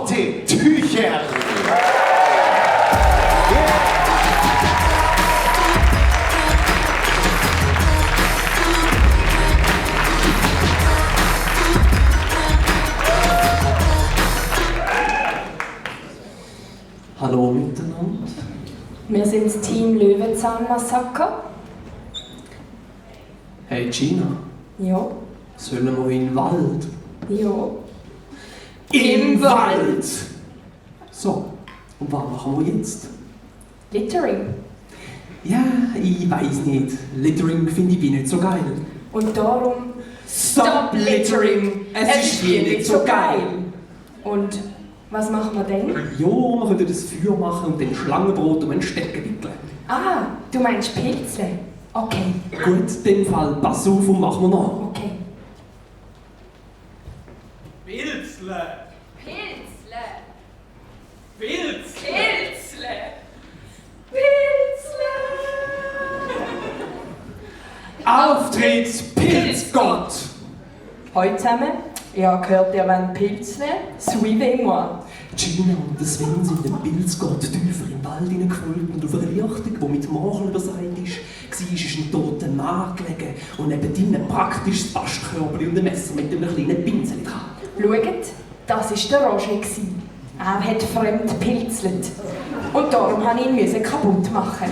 Sorte-Tücher. Hallo miteinander. Wir sind das Team Löwenzahn-Massaker. Hey Gina, Ja. sollen wir in den Wald? Ja. Im Wald! So, und was machen wir jetzt? Littering. Ja, ich weiß nicht. Littering finde ich nicht so geil. Und darum Stop Littering! Es ist hier nicht so geil! Und was machen wir denn? Ja, wir können das Feuer machen und den Schlangenbrot um einen Stecken wickeln. Ah, du meinst Pilze? Okay. Gut, in dem Fall, pass auf und machen wir nach. Okay. Pilzle! Pilzle! Pilzle! Pilzle! Pilzle! Auftritt Pilzgott! Hallo zusammen. Ich habe gehört, ihr wollt Pilzle. Suivez-moi. Gina und der Sven sind dem Pilzgott tiefer in den Wald hineingefolgt und auf einer Lichtung, die mit Morgen übersät war ein toter Mann gelegen und neben ihm ein praktisches Bastkörbchen und ein Messer mit einem kleinen Pinsel dran. Schaut, das war der Roger. Er hat fremd pilzelt. Und darum musste ich ihn kaputt machen.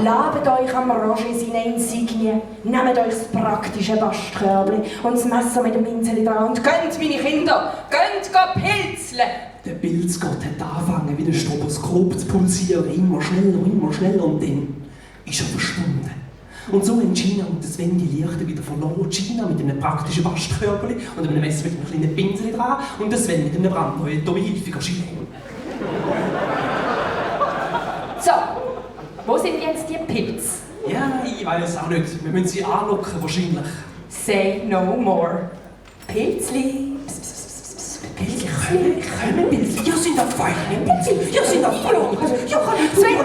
Labt euch am Roger seine Insignien, nehmt euch das praktische Bastkörbchen und das Messer mit dem Pinsel dran und gönnt, meine Kinder, gönnt pilzeln! Der Pilzgott hat angefangen, wie ein Stroboskop zu pulsieren, immer schneller und dann ist er verschwunden. Und so haben Gina und Sven die Lichter wieder verloren. Gina mit einem praktischen Bastkörbchen und einem Messer mit einem kleinen Pinsel dran und der Sven mit einem brandneuen Hilfiger Gilet. So, wo sind jetzt die Pilze? Ja, ich weiß auch nicht. Wir müssen sie anlocken, wahrscheinlich. Say no more. Pilzli. Pilze, kommen Pilze. Ja, sind da feine Pilze. Ja, sind da feine Pilze. Ja, Sven,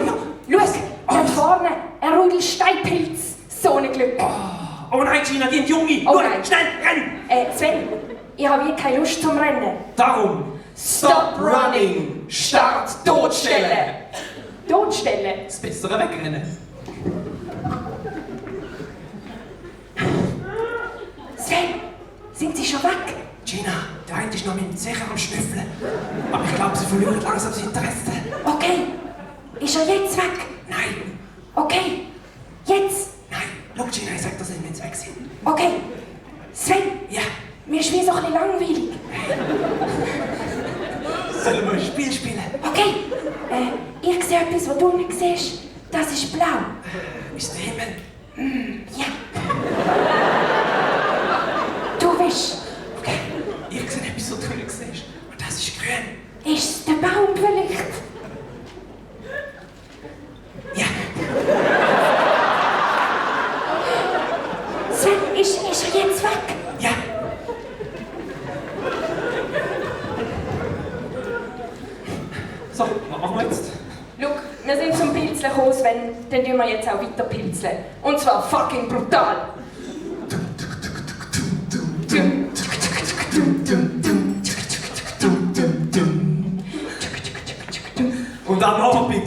schau, dort vorne, ein Rudel Steinpilz. So ein Glück. Oh nein, Gina, die sind Junge. Oh Gut, nein. schnell, renn! Sven, ich habe hier keine Lust zum Rennen. Darum, stop running, start Totstellen. Totstellen. Das bessere Wegrennen. Sven, sind sie schon weg? Gina, der eine ist noch mit dem Zecher am Schnüffeln. Aber ich glaube, sie verlieren langsam das Interesse. Okay, ist er jetzt weg? Nein, Okay, jetzt? nein. Schau, Gina, ich sag, dass sie jetzt weg sind. Okay. Sven, Ja, mir ist wie so ein bisschen langweilig. sollen wir ein Spiel spielen? Okay, ich sehe etwas, was du nicht siehst. Das ist blau. Ist der Himmel? Ja. Du bist. Okay, ich sehe etwas, was du nicht siehst. Und das ist grün. Ist es der Baum vielleicht? Ja, Sven, ist er jetzt weg? ja. So, was machen wir jetzt? Schau, wir sind zum Pilzeln gekommen, Sven. Dann tun wir jetzt auch weiter pilzeln. Und zwar fucking brutal. Und am Abend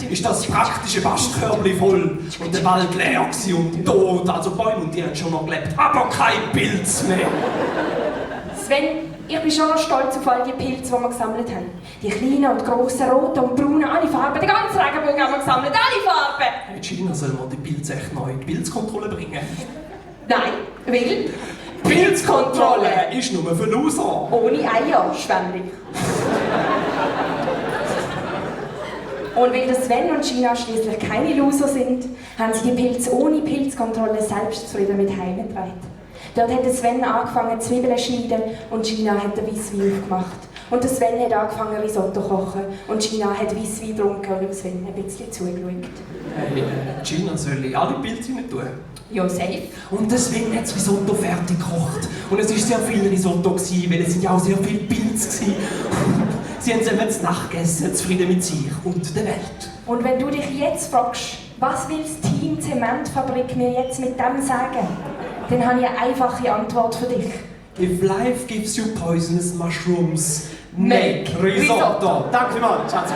ist das praktische Bastkörbchen voll und der Wald leer gewesen und tot, also Bäume und die haben schon noch gelebt, aber kein Pilz mehr. Sven, ich bin schon noch stolz auf all die Pilze, die wir gesammelt haben. Die kleinen und grossen, roten und braunen, alle Farben, den ganzen Regenbogen haben wir gesammelt, alle Farben! Hey Gina, sollen wir die Pilze echt neu in die Pilzkontrolle bringen? Nein, weil Pilzkontrolle ist nur für Loser. ohne Eier, Schwemmli. Und weil der Sven und Gina schließlich keine Loser sind, haben sie die Pilze ohne Pilzkontrolle selbstzufrieden mit heimgetragen. Dort hat der Sven angefangen Zwiebeln zu schneiden und Gina hat den Weisswein aufgemacht. Und der Sven hat angefangen Risotto zu kochen und Gina hat Weisswein getrunken und dem Sven ein bisschen zugeschaut. Hey, Gina, soll ich alle Pilze rein tun? Ja, safe. Und der Sven hat das Risotto fertig gekocht. Und es war sehr viel Risotto, weil es sind ja auch sehr viele Pilze waren. Sie haben zusammen zu Nacht gegessen, zufrieden mit sich und der Welt. Und wenn du dich jetzt fragst, was will das Team Zementfabrik mir jetzt mit dem sagen, dann habe ich eine einfache Antwort für dich. If life gives you poisonous mushrooms, Make Risotto. Danke vielmals, Schatz.